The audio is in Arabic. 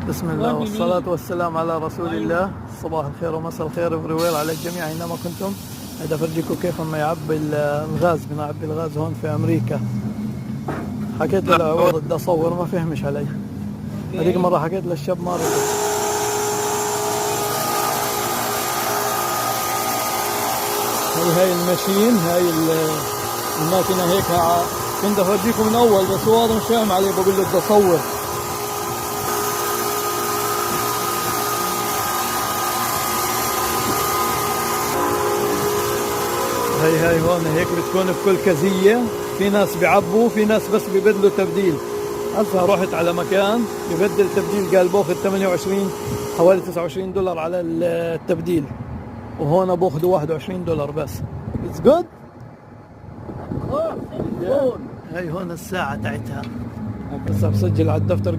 بسم الله والصلاة والسلام على رسول الله. صباح الخير ومساء الخير everywhere على الجميع أينما كنتم. هذا أفرجيكم كيف ما يعبي الغاز. بنعبي الغاز هون في أمريكا. حكيت له لعوض بدي أصور ما فهمش علي. هذيك مرة حكيت للشاب ما رضي. هاي الماشين، هاي الماكينة هيك. كنت أفرجيكم من أول بس هو هذا مش فاهم علي، بقول له بدي أصور. هاي هون هيك بتكون بكل كزية. في ناس بيعبوا، في ناس بس ببدلوا تبديل. هسه رحت على مكان ببدل تبديل، قال باخذ 28 حوالي $29 على التبديل، وهون باخذوا $21 بس. It's good. هاي هون الساعة تاعتها. هسه بسجل على الدفتر.